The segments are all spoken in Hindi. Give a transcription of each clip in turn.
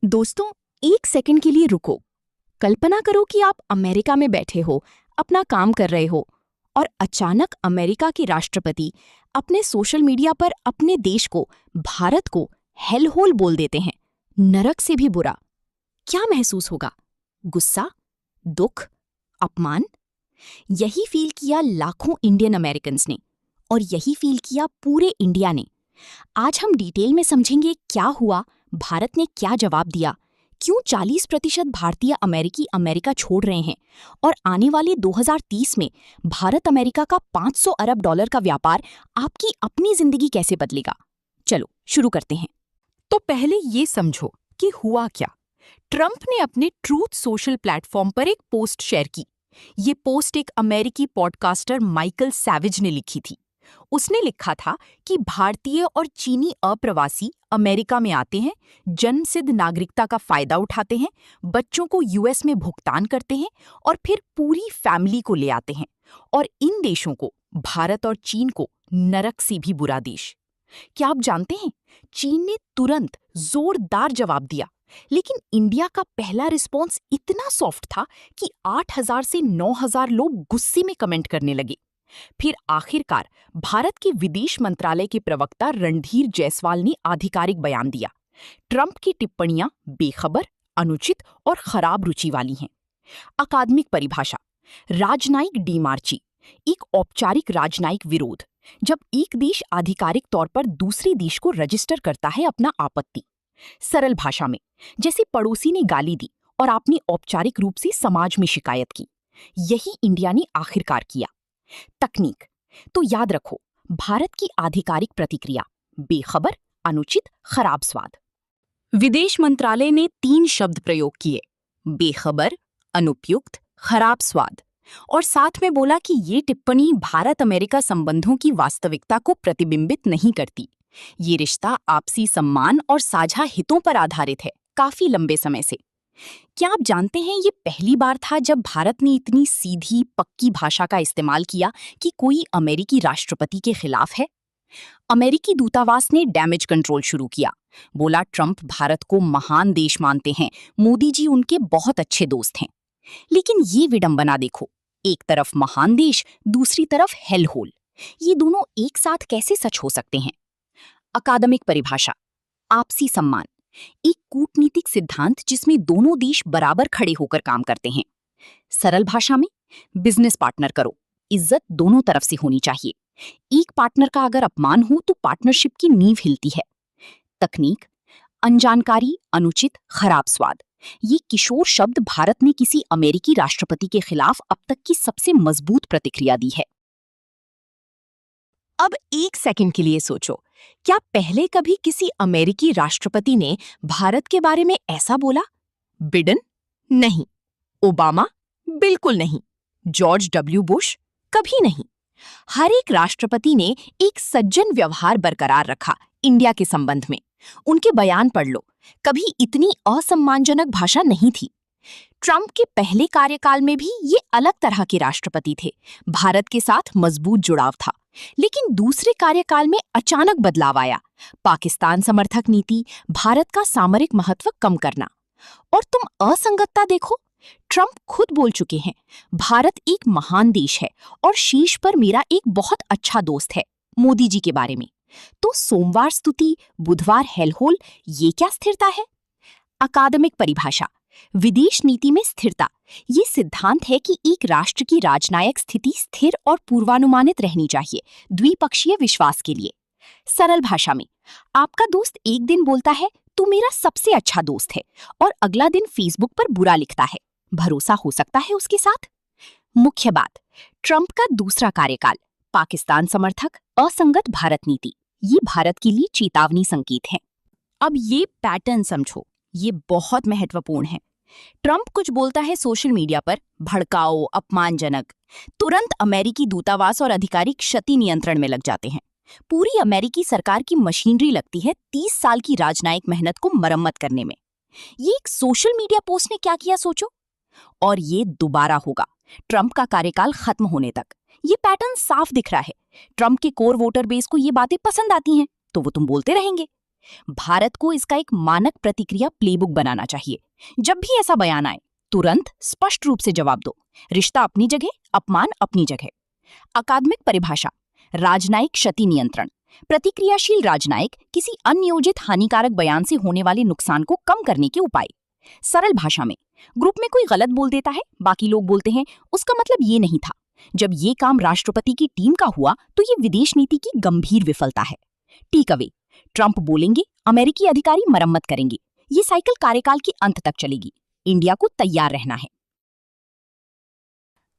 दोस्तों, एक सेकंड के लिए रुको। कल्पना करो कि आप अमेरिका में बैठे हो, अपना काम कर रहे हो, और अचानक अमेरिका के राष्ट्रपति अपने सोशल मीडिया पर अपने देश को, भारत को हेल होल बोल देते हैं, नरक से भी बुरा। क्या महसूस होगा? गुस्सा? दुख? अपमान? यही फील किया लाखों इंडियन अमेरिकन्स ने, और यही फील किया पूरे इंडिया ने। आज हम डिटेल में समझेंगे क्या हुआ, भारत ने क्या जवाब दिया, क्यों 40% भारतीय अमेरिकी अमेरिका छोड़ रहे हैं, और आने वाले 2030 में भारत अमेरिका का $500 अरब का व्यापार आपकी अपनी जिंदगी कैसे बदलेगा। चलो शुरू करते हैं। तो पहले ये समझो कि हुआ क्या। ट्रंप ने अपने ट्रूथ सोशल प्लेटफॉर्म पर एक पोस्ट शेयर की। ये पोस्ट एक अमेरिकी पॉडकास्टर माइकल सैविज ने लिखी थी। उसने लिखा था कि भारतीय और चीनी अप्रवासी अमेरिका में आते हैं, जन्मसिद्ध नागरिकता का फायदा उठाते हैं, बच्चों को यूएस में भुगतान करते हैं और फिर पूरी फैमिली को ले आते हैं, और इन देशों को, भारत और चीन को, नरक से भी बुरा देश। क्या आप जानते हैं, चीन ने तुरंत जोरदार जवाब दिया, लेकिन इंडिया का पहला रिस्पॉन्स इतना सॉफ्ट था कि 8,000 से 9,000 लोग गुस्से में कमेंट करने लगे। फिर आखिरकार भारत के विदेश मंत्रालय के प्रवक्ता रणधीर जायसवाल ने आधिकारिक बयान दिया। ट्रंप की टिप्पणियां बेखबर, अनुचित और खराब रुचि वाली हैं। अकादमिक परिभाषा: राजनयिक डीमार्ची, एक औपचारिक राजनयिक विरोध, जब एक देश आधिकारिक तौर पर दूसरे देश को रजिस्टर करता है अपना आपत्ति। सरल भाषा में, जैसे पड़ोसी ने गाली दी और आपने औपचारिक रूप से समाज में शिकायत की। यही इंडिया ने आखिरकार किया। तकनीक तो याद रखो, भारत की आधिकारिक प्रतिक्रिया: बेखबर, अनुचित, खराब स्वाद। विदेश मंत्रालय ने 3 शब्द प्रयोग किए: बेखबर, अनुपयुक्त, खराब स्वाद, और साथ में बोला कि ये टिप्पणी भारत अमेरिका संबंधों की वास्तविकता को प्रतिबिंबित नहीं करती। ये रिश्ता आपसी सम्मान और साझा हितों पर आधारित है, काफी लंबे समय से। क्या आप जानते हैं, ये पहली बार था जब भारत ने इतनी सीधी, पक्की भाषा का इस्तेमाल किया कि कोई अमेरिकी राष्ट्रपति के खिलाफ है। अमेरिकी दूतावास ने डैमेज कंट्रोल शुरू किया। बोला, ट्रंप भारत को महान देश मानते हैं, मोदी जी उनके बहुत अच्छे दोस्त हैं। लेकिन ये विडंबना देखो, एक तरफ महान देश, दूसरी तरफ हेल होल। ये दोनों एक साथ कैसे सच हो सकते हैं? अकादमिक परिभाषा: आपसी सम्मान, एक कूटनीतिक सिद्धांत जिसमें दोनों देश बराबर खड़े होकर काम करते हैं। सरल भाषा में, बिजनेस पार्टनर करो, इज्जत दोनों तरफ से होनी चाहिए। एक पार्टनर का अगर अपमान हो तो पार्टनरशिप की नींव हिलती है। तकनीक: अनजानकारी, अनुचित, खराब स्वाद। ये किशोर शब्द भारत ने किसी अमेरिकी राष्ट्रपति के खिलाफ अब तक की सबसे मजबूत प्रतिक्रिया दी है। अब एक सेकंड के लिए सोचो, क्या पहले कभी किसी अमेरिकी राष्ट्रपति ने भारत के बारे में ऐसा बोला? बिडेन? नहीं। ओबामा? बिल्कुल नहीं। George W Bush? कभी नहीं। हर एक राष्ट्रपति ने एक सज्जन व्यवहार बरकरार रखा इंडिया के संबंध में। उनके बयान पढ़ लो, कभी इतनी असम्मानजनक भाषा नहीं थी। ट्रंप के पहले कार्यकाल में भी ये अलग तरह के राष्ट्रपति थे, भारत के साथ मजबूत जुड़ाव था। लेकिन दूसरे कार्यकाल में अचानक बदलाव आया, पाकिस्तान समर्थक नीति, भारत का सामरिक महत्व कम करना। और तुम असंगतता देखो, ट्रंप खुद बोल चुके हैं, भारत एक महान देश है और शीर्ष पर मेरा एक बहुत अच्छा दोस्त है, मोदी जी के बारे में। तो सोमवार स्तुति, बुधवार हेलहोल, ये क्या स्थिरता है? अकादमिक परिभाषा: विदेश नीति में स्थिरता ये सिद्धांत है कि एक राष्ट्र की राजनयिक स्थिति स्थिर और पूर्वानुमानित रहनी चाहिए, द्विपक्षीय विश्वास के लिए। सरल भाषा में, आपका दोस्त एक दिन बोलता है तू मेरा सबसे अच्छा दोस्त है, और अगला दिन फेसबुक पर बुरा लिखता है। भरोसा हो सकता है उसके साथ? मुख्य बात: ट्रंप का दूसरा कार्यकाल, पाकिस्तान समर्थक, असंगत भारत नीति, ये भारत के लिए चेतावनी संकेत है। अब ये पैटर्न समझो, ये बहुत महत्वपूर्ण है। ट्रंप कुछ बोलता है सोशल मीडिया पर, भड़काऊ, अपमानजनक, तुरंत अमेरिकी दूतावास और अधिकारी क्षति नियंत्रण में लग जाते हैं। पूरी अमेरिकी सरकार की मशीनरी लगती है 30 साल की राजनयिक मेहनत को मरम्मत करने में। ये एक सोशल मीडिया पोस्ट ने क्या किया सोचो। और ये दोबारा होगा, ट्रंप का कार्यकाल खत्म होने तक। ये पैटर्न साफ दिख रहा है। ट्रंप के कोर वोटर बेस को ये बातें पसंद आती हैं, तो वो तुम बोलते रहेंगे। भारत को इसका एक मानक प्रतिक्रिया प्लेबुक बनाना चाहिए। जब भी ऐसा बयान आए, तुरंत स्पष्ट रूप से जवाब दो। रिश्ता अपनी जगह, अपमान अपनी जगह। अकादमिक परिभाषा: राजनयिक क्षति नियंत्रण। प्रतिक्रियाशील राजनयिक किसी अनियोजित हानिकारक बयान से होने वाले नुकसान को कम करने के उपाय। सरल भाषा में, ग्रुप में कोई गलत बोल देता है, बाकी लोग बोलते हैं उसका मतलब ये नहीं था। जब ये काम राष्ट्रपति की टीम का हुआ तो ये विदेश नीति की गंभीर विफलता है। टेक अवे: ट्रंप बोलेंगे, अमेरिकी अधिकारी मरम्मत करेंगे। ये साइकिल कार्यकाल के अंत तक चलेगी। इंडिया को तैयार रहना है।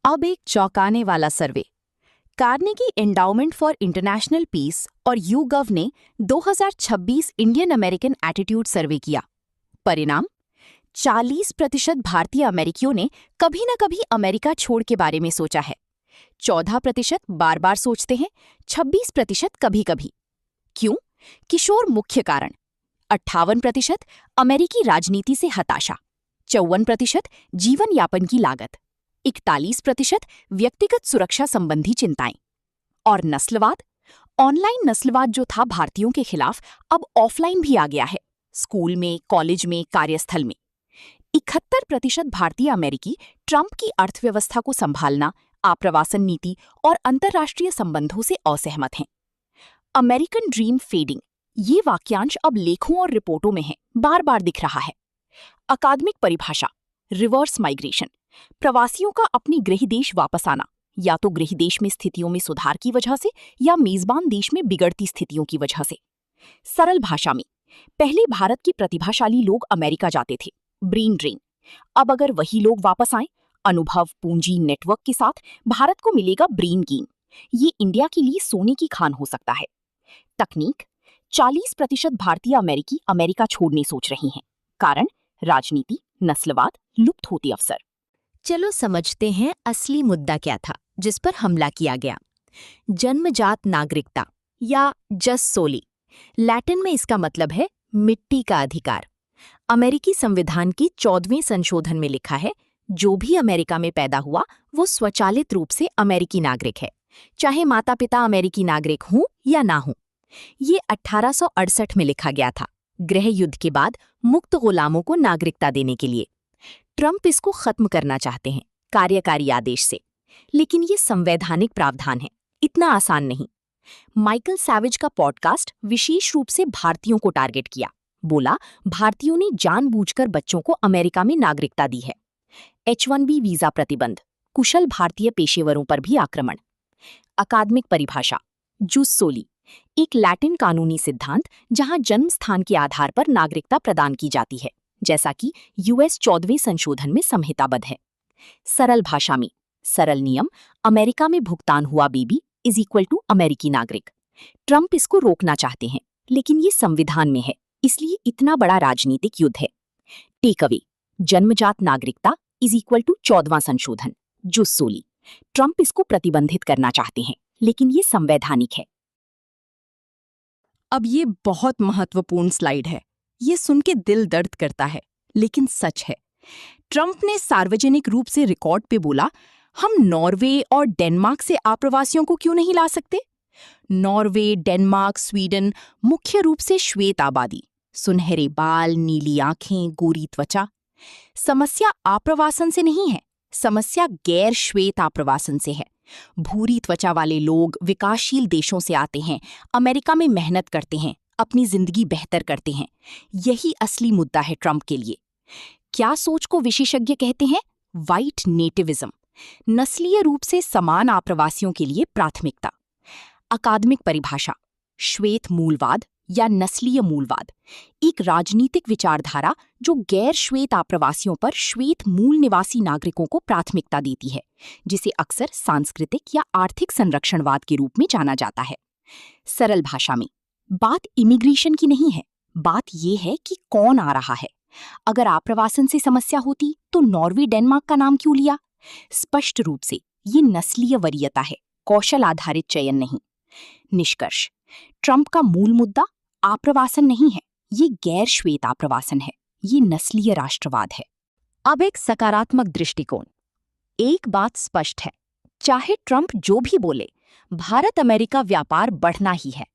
अब एक चौंकाने वाला survey. Carnegie endowment for international peace और YouGov ने 2026 इंडियन अमेरिकन एटीट्यूड सर्वे किया। परिणाम: 40% भारतीय अमेरिकियों ने कभी न कभी अमेरिका छोड़ के बारे में सोचा है। 14% बार बार सोचते हैं, 26% कभी कभी। क्यों? किशोर मुख्य कारण: 58% अमेरिकी राजनीति से हताशा, 54% जीवन यापन की लागत, 41% व्यक्तिगत सुरक्षा संबंधी चिंताएं। और नस्लवाद? ऑनलाइन नस्लवाद जो था भारतीयों के खिलाफ, अब ऑफलाइन भी आ गया है, स्कूल में, कॉलेज में, कार्यस्थल में। 71% भारतीय अमेरिकी ट्रंप की अर्थव्यवस्था को संभालना, आप्रवासन नीति और अंतर्राष्ट्रीय संबंधों से असहमत हैं। अमेरिकन ड्रीम फेडिंग, ये वाक्यांश अब लेखों और रिपोर्टों में है, बार बार दिख रहा है। अकादमिक परिभाषा: रिवर्स माइग्रेशन। प्रवासियों का अपनी गृह देश वापस आना, या तो गृह देश में स्थितियों में सुधार की वजह से या मेजबान देश में बिगड़ती स्थितियों की वजह से। सरल भाषा में, पहले भारत के प्रतिभाशाली लोग अमेरिका जाते थे, ब्रेन ड्रेन। अब अगर वही लोग वापस आएं, अनुभव, पूंजी, नेटवर्क के साथ, भारत को मिलेगा ब्रेन गेन। ये इंडिया के लिए सोने की खान हो सकता है। तकनीक: 40% भारतीय अमेरिकी अमेरिका छोड़ने सोच रही हैं। कारण: राजनीति, नस्लवाद, लुप्त होते अवसर। चलो समझते हैं असली मुद्दा क्या था जिस पर हमला किया गया। जन्मजात नागरिकता या जस सोली। लैटिन में इसका मतलब है मिट्टी का अधिकार। अमेरिकी संविधान की 14वें संशोधन में लिखा है, जो भी अमेरिका में पैदा हुआ वो स्वचालित रूप से अमेरिकी नागरिक है, चाहे माता पिता अमेरिकी नागरिक हों या ना हों। ये 1868 में लिखा गया था, गृह युद्ध के बाद मुक्त गुलामों को नागरिकता देने के लिए। ट्रंप इसको खत्म करना चाहते हैं कार्यकारी आदेश से, लेकिन ये संवैधानिक प्रावधान है, इतना आसान नहीं। माइकल सैविज का पॉडकास्ट विशेष रूप से भारतीयों को टारगेट किया। बोला, भारतीयों ने जानबूझकर बच्चों को अमेरिका में नागरिकता दी है। H-1B वीजा प्रतिबंध, कुशल भारतीय पेशेवरों पर भी आक्रमण। अकादमिक परिभाषा: जुस सोली, एक लैटिन कानूनी सिद्धांत जहां जन्म स्थान के आधार पर नागरिकता प्रदान की जाती है, जैसा कि US 14वें संशोधन में संहिताबद्ध है। सरल भाषा में, सरल नियम: अमेरिका में भुगतान हुआ बेबी इज इक्वल टू अमेरिकी नागरिक। ट्रंप इसको रोकना चाहते हैं, लेकिन ये संविधान में है, इसलिए इतना बड़ा राजनीतिक युद्ध है। टेक अवे: जन्मजात नागरिकता इज इक्वल टू 14वां संशोधन, जुस सोली। ट्रंप इसको प्रतिबंधित करना चाहते हैं, लेकिन ये संवैधानिक है। अब ये बहुत महत्वपूर्ण स्लाइड है। ये सुन के दिल दर्द करता है, लेकिन सच है। ट्रंप ने सार्वजनिक रूप से रिकॉर्ड पे बोला, हम नॉर्वे और डेनमार्क से आप्रवासियों को क्यों नहीं ला सकते? नॉर्वे, डेनमार्क, स्वीडन, मुख्य रूप से श्वेत आबादी, सुनहरे बाल, नीली आंखें, गोरी त्वचा। समस्या आप्रवासन से नहीं है, समस्या गैर श्वेत आप्रवासन से है। भूरी त्वचा वाले लोग विकासशील देशों से आते हैं, अमेरिका में मेहनत करते हैं, अपनी जिंदगी बेहतर करते हैं। यही असली मुद्दा है ट्रंप के लिए। क्या सोच को विशेषज्ञ कहते हैं? वाइट नेटिविज्म, नस्लीय रूप से समान आप्रवासियों के लिए प्राथमिकता। अकादमिक परिभाषा: श्वेत मूलवाद या नस्लीय मूलवाद, एक राजनीतिक विचारधारा जो गैर श्वेत आप्रवासियों पर श्वेत मूल निवासी नागरिकों को प्राथमिकता देती है, जिसे अक्सर सांस्कृतिक या आर्थिक संरक्षणवाद के रूप में जाना जाता है। सरल भाषा में, बात इमिग्रेशन की नहीं है, बात यह है कि कौन आ रहा है। अगर आप्रवासन से समस्या होती तो नॉर्वे, डेनमार्क का नाम क्यों लिया? स्पष्ट रूप से ये नस्लीय वरीयता है, कौशल आधारित चयन नहीं। निष्कर्ष: ट्रंप का मूल मुद्दा आप्रवासन नहीं है, ये गैर श्वेत आप्रवासन है, ये नस्लीय राष्ट्रवाद है। अब एक सकारात्मक दृष्टिकोण। एक बात स्पष्ट है, चाहे ट्रंप जो भी बोले, भारत अमेरिका व्यापार बढ़ना ही है।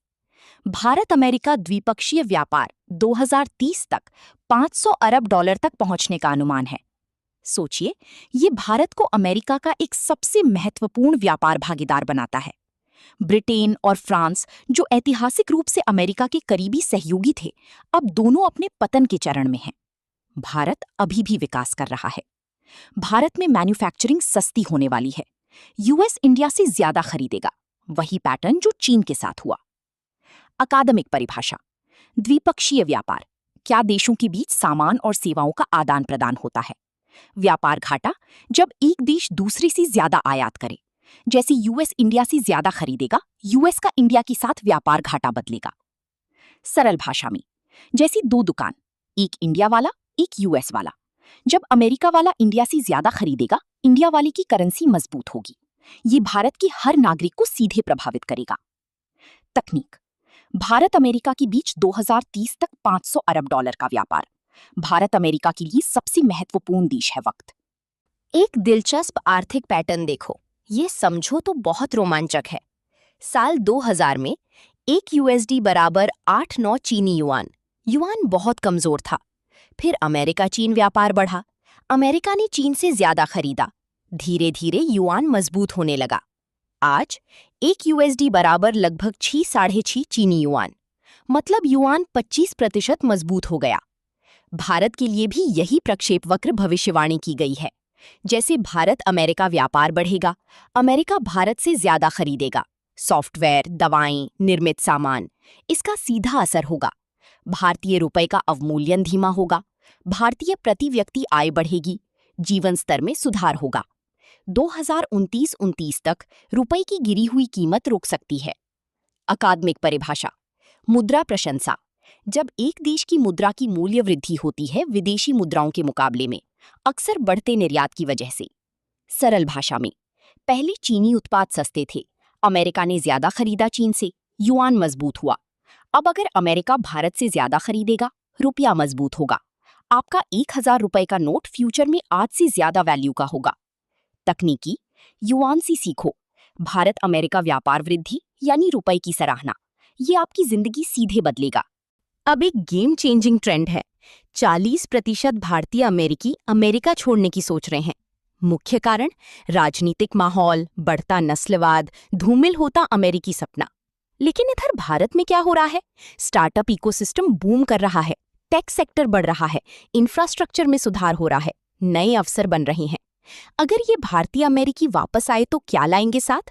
भारत अमेरिका द्विपक्षीय व्यापार 2030 तक $500 अरब तक पहुंचने का अनुमान है। सोचिए, ये भारत को अमेरिका का एक सबसे महत्वपूर्ण व्यापार भागीदार बनाता है। ब्रिटेन और फ्रांस, जो ऐतिहासिक रूप से अमेरिका के करीबी सहयोगी थे, अब दोनों अपने पतन के चरण में हैं। भारत अभी भी विकास कर रहा है। भारत में मैन्युफैक्चरिंग सस्ती होने वाली है। यूएस इंडिया से ज्यादा खरीदेगा, वही पैटर्न जो चीन के साथ हुआ। अकादमिक परिभाषा: द्विपक्षीय व्यापार क्या देशों के बीच सामान और सेवाओं का आदान प्रदान होता है। व्यापार घाटा जब एक देश दूसरे से ज्यादा आयात करे, जैसे यूएस इंडिया से ज्यादा खरीदेगा, यूएस का इंडिया के साथ व्यापार घाटा बदलेगा। सरल भाषा में, जैसी दो दुकान, एक इंडिया वाला एक यूएस वाला। जब अमेरिका वाला इंडिया से ज्यादा खरीदेगा, इंडिया वाले की करेंसी मजबूत होगी। ये भारत के हर नागरिक को सीधे प्रभावित करेगा। तकनीक: भारत अमेरिका के बीच 2030 तक $500 अरब का व्यापार। भारत अमेरिका के लिए सबसे महत्वपूर्ण देश है वक्त। एक दिलचस्प आर्थिक पैटर्न देखो, ये समझो तो बहुत रोमांचक है। साल 2000 में एक यूएसडी बराबर 8-9 चीनी युआन। युआन बहुत कमजोर था। फिर अमेरिका चीन व्यापार बढ़ा। अमेरिका ने चीन से ज्यादा खरीदा। धीरे धीरे युआन मजबूत होने लगा। आज एक यूएसडी बराबर लगभग 6-6.5 चीनी युआन, मतलब युआन 25% मजबूत हो गया। भारत के लिए भी यही प्रक्षेप वक्र भविष्यवाणी की गई है। जैसे भारत अमेरिका व्यापार बढ़ेगा, अमेरिका भारत से ज्यादा खरीदेगा। सॉफ्टवेयर, दवाएं, निर्मित सामान, इसका सीधा असर होगा। भारतीय रुपए का अवमूल्यन धीमा होगा। भारतीय प्रति व्यक्ति आय बढ़ेगी। जीवन स्तर में सुधार होगा। 2029-29 तक रुपए की गिरी हुई कीमत रुक सकती है। अकादमिक परिभाषा: मुद्रा प्रशंसा जब एक देश की मुद्रा की मूल्य वृद्धि होती है विदेशी मुद्राओं के मुकाबले में, अक्सर बढ़ते निर्यात की वजह से। सरल भाषा में, पहले चीनी उत्पाद सस्ते थे, अमेरिका ने ज्यादा खरीदा चीन से, युआन मजबूत हुआ। अब अगर अमेरिका भारत से ज्यादा खरीदेगा, रुपया मजबूत होगा। आपका 1000 रुपए का नोट फ्यूचर में आज से ज्यादा वैल्यू का होगा। तकनीकी: युआन से सीखो। भारत अमेरिका व्यापार वृद्धि यानी रुपए की सराहना, ये आपकी जिंदगी सीधे बदलेगा। अब एक गेम चेंजिंग ट्रेंड है। 40% भारतीय अमेरिकी अमेरिका छोड़ने की सोच रहे हैं। मुख्य कारण राजनीतिक माहौल, बढ़ता नस्लवाद, धूमिल होता अमेरिकी सपना। लेकिन इधर भारत में क्या हो रहा है? स्टार्टअप इकोसिस्टम बूम कर रहा है, टेक सेक्टर बढ़ रहा है, इंफ्रास्ट्रक्चर में सुधार हो रहा है, नए अवसर बन रहे हैं। अगर ये भारतीय अमेरिकी वापस आए तो क्या लाएंगे साथ?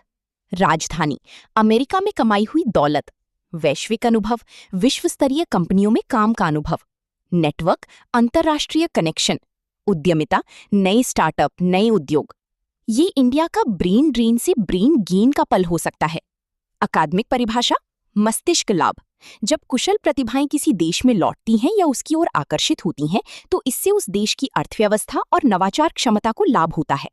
राजधानी, अमेरिका में कमाई हुई दौलत, वैश्विक अनुभव, विश्व स्तरीय कंपनियों में काम का अनुभव, नेटवर्क, अंतर्राष्ट्रीय कनेक्शन, उद्यमिता, नए स्टार्टअप, नए उद्योग। ये इंडिया का ब्रेन ड्रेन से ब्रेन गेन का पल हो सकता है। अकादमिक परिभाषा: मस्तिष्क लाभ जब कुशल प्रतिभाएं किसी देश में लौटती हैं या उसकी ओर आकर्षित होती हैं, तो इससे उस देश की अर्थव्यवस्था और नवाचार क्षमता को लाभ होता है।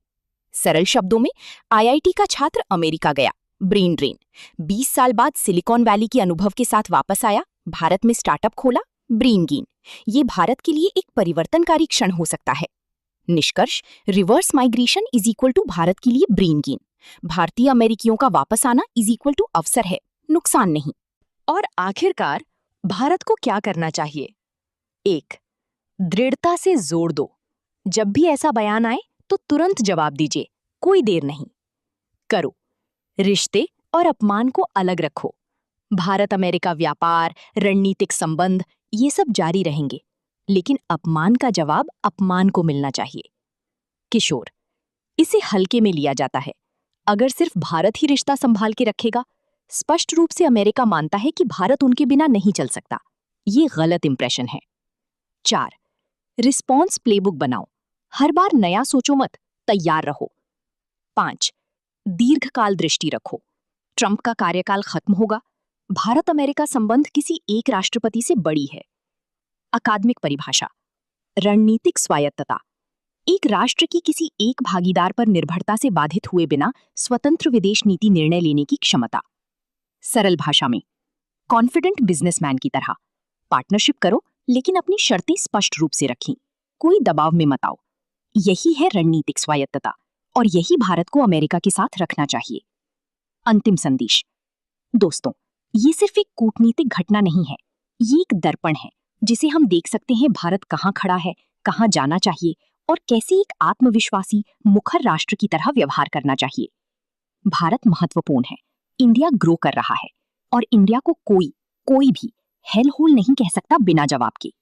सरल शब्दों में, आईआईटी का छात्र अमेरिका गया, ब्रेन ड्रेन। 20 साल बाद सिलिकॉन वैली के अनुभव के साथ वापस आया, भारत में स्टार्टअप खोला, ब्रेन गेन। ये भारत के लिए एक परिवर्तनकारी क्षण हो सकता है। निष्कर्ष: reverse migration is equal to Bharat के लिए ब्रेन गेन। भारतीय अमेरिकियों का वापस आना इज इक्वल टू अवसर है, नुकसान नहीं। और आखिरकार भारत को क्या करना चाहिए? 1. दृढ़ता से जोर दो। जब भी ऐसा बयान आए तो तुरंत जवाब दीजिए, कोई देर नहीं। करो। रिश्ते और अपमान को अलग रखो। भारत अमेरिका व्यापार, रणनीतिक संबंध, ये सब जारी रहेंगे, लेकिन अपमान का जवाब अपमान को मिलना चाहिए। किशोर: इसे हल्के में लिया जाता है। अगर सिर्फ भारत ही रिश्ता संभाल के रखेगा, स्पष्ट रूप से अमेरिका मानता है कि भारत उनके बिना नहीं चल सकता। ये गलत इंप्रेशन है। 4. रिस्पॉन्स प्लेबुक बनाओ। हर बार नया सोचो मत, तैयार रहो। 5. दीर्घकाल दृष्टि रखो। ट्रंप का कार्यकाल खत्म होगा, भारत अमेरिका संबंध किसी एक राष्ट्रपति से बड़ी है। अकादमिक परिभाषा: रणनीतिक स्वायत्तता एक राष्ट्र की किसी एक भागीदार पर निर्भरता से बाधित हुए बिना स्वतंत्र विदेश नीति निर्णय लेने की क्षमता। सरल भाषा में, कॉन्फिडेंट बिजनेसमैन की तरह पार्टनरशिप करो, लेकिन अपनी शर्तें स्पष्ट रूप से रखें, कोई दबाव में मत आओ। यही है रणनीतिक स्वायत्तता, और यही भारत को अमेरिका के साथ रखना चाहिए। अंतिम संदेश: दोस्तों, ये सिर्फ एक कूटनीतिक घटना नहीं है, ये एक दर्पण है जिसे हम देख सकते हैं भारत कहाँ खड़ा है, कहाँ जाना चाहिए और कैसे एक आत्मविश्वासी मुखर राष्ट्र की तरह व्यवहार करना चाहिए। भारत महत्वपूर्ण है, इंडिया ग्रो कर रहा है और इंडिया को कोई भी हेल होल नहीं कह सकता बिना जवाब के।